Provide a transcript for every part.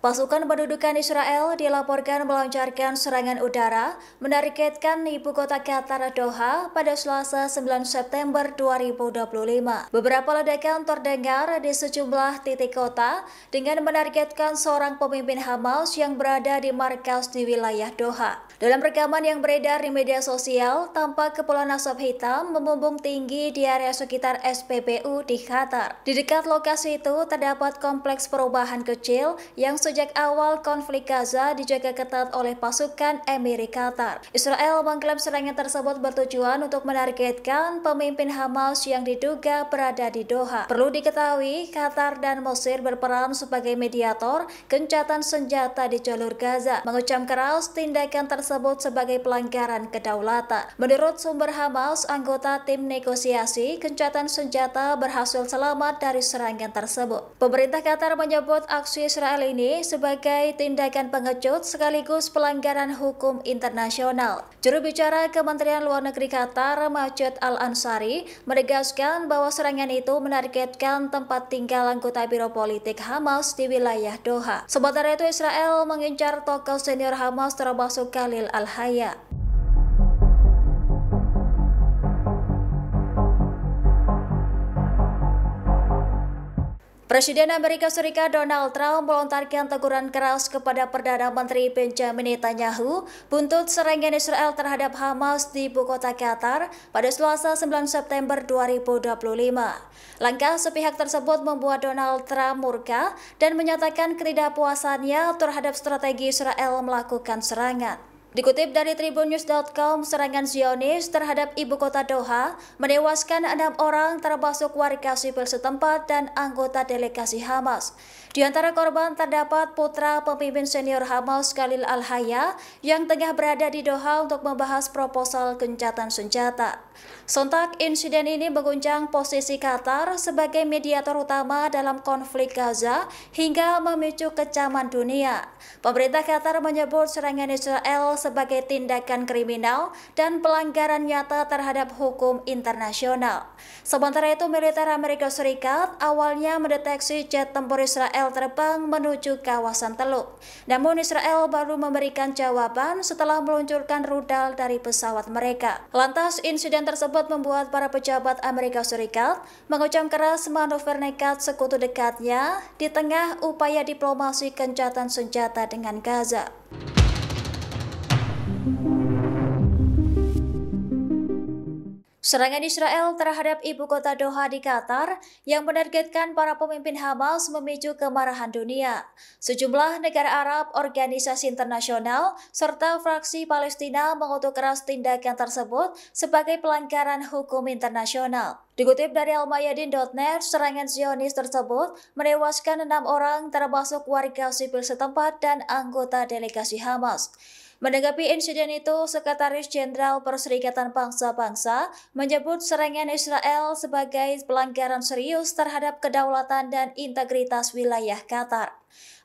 Pasukan pendudukan Israel dilaporkan melancarkan serangan udara menargetkan ibu kota Qatar Doha pada Selasa 9 September 2025. Beberapa ledakan terdengar di sejumlah titik kota dengan menargetkan seorang pemimpin Hamas yang berada di markas di wilayah Doha. Dalam rekaman yang beredar di media sosial, tampak kepulan asap hitam membumbung tinggi di area sekitar SPBU di Qatar. Di dekat lokasi itu terdapat kompleks perumahan kecil yang sejak awal konflik Gaza dijaga ketat oleh pasukan Emirat Qatar. Israel mengklaim serangan tersebut bertujuan untuk menargetkan pemimpin Hamas yang diduga berada di Doha. Perlu diketahui, Qatar dan Mesir berperan sebagai mediator gencatan senjata di jalur Gaza, mengecam keras tindakan tersebut sebagai pelanggaran kedaulatan. Menurut sumber Hamas, anggota tim negosiasi gencatan senjata berhasil selamat dari serangan tersebut. Pemerintah Qatar menyebut aksi Israel ini sebagai tindakan pengecut sekaligus pelanggaran hukum internasional. Juru bicara Kementerian Luar Negeri Qatar, Majid Al-Ansari, menegaskan bahwa serangan itu menargetkan tempat tinggal anggota biro politik Hamas di wilayah Doha. Sementara itu, Israel mengincar tokoh senior Hamas termasuk Khalil Al-Hayya. Presiden Amerika Serikat Donald Trump melontarkan teguran keras kepada Perdana Menteri Benjamin Netanyahu buntut serangan Israel terhadap Hamas di ibu kota Qatar pada Selasa 9 September 2025. Langkah sepihak tersebut membuat Donald Trump murka dan menyatakan ketidakpuasannya terhadap strategi Israel melakukan serangan. Dikutip dari tribunnews.com, serangan Zionis terhadap ibu kota Doha menewaskan 6 orang termasuk warga sipil setempat dan anggota delegasi Hamas. Di antara korban terdapat putra pemimpin senior Hamas Khalil Al-Hayya yang tengah berada di Doha untuk membahas proposal gencatan senjata. Sontak insiden ini mengguncang posisi Qatar sebagai mediator utama dalam konflik Gaza hingga memicu kecaman dunia. Pemerintah Qatar menyebut serangan Israel sebagai tindakan kriminal dan pelanggaran nyata terhadap hukum internasional. Sementara itu, militer Amerika Serikat awalnya mendeteksi jet tempur Israel terbang menuju kawasan Teluk. Namun Israel baru memberikan jawaban setelah meluncurkan rudal dari pesawat mereka. Lantas, insiden tersebut membuat para pejabat Amerika Serikat mengecam keras manuver nekat sekutu dekatnya di tengah upaya diplomasi gencatan senjata dengan Gaza. Serangan Israel terhadap ibu kota Doha di Qatar yang menargetkan para pemimpin Hamas memicu kemarahan dunia. Sejumlah negara Arab, organisasi internasional, serta fraksi Palestina mengutuk keras tindakan tersebut sebagai pelanggaran hukum internasional. Dikutip dari almayadin.net, serangan Zionis tersebut menewaskan 6 orang termasuk warga sipil setempat dan anggota delegasi Hamas. Menanggapi insiden itu, Sekretaris Jenderal Perserikatan Bangsa-Bangsa menyebut serangan Israel sebagai pelanggaran serius terhadap kedaulatan dan integritas wilayah Qatar.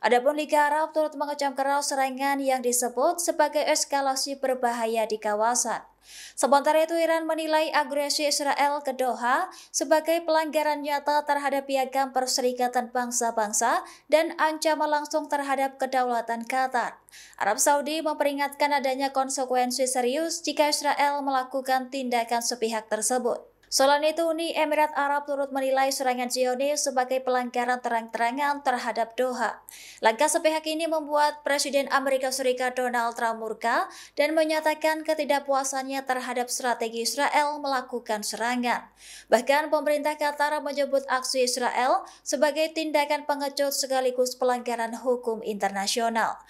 Adapun Liga Arab turut mengecam keras serangan yang disebut sebagai eskalasi berbahaya di kawasan. Sementara itu, Iran menilai agresi Israel ke Doha sebagai pelanggaran nyata terhadap piagam Perserikatan Bangsa-Bangsa dan ancaman langsung terhadap kedaulatan Qatar. Arab Saudi memperingatkan adanya konsekuensi serius jika Israel melakukan tindakan sepihak tersebut. Selain itu, Uni Emirat Arab turut menilai serangan Zionis sebagai pelanggaran terang-terangan terhadap Doha. Langkah sepihak ini membuat Presiden Amerika Serikat Donald Trump murka dan menyatakan ketidakpuasannya terhadap strategi Israel melakukan serangan. Bahkan pemerintah Qatar menyebut aksi Israel sebagai tindakan pengecut sekaligus pelanggaran hukum internasional.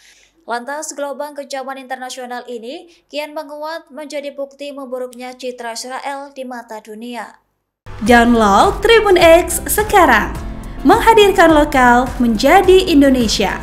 Lantas, gelombang kecaman internasional ini kian menguat menjadi bukti memburuknya citra Israel di mata dunia. Download Tribun X sekarang, menghadirkan lokal menjadi Indonesia.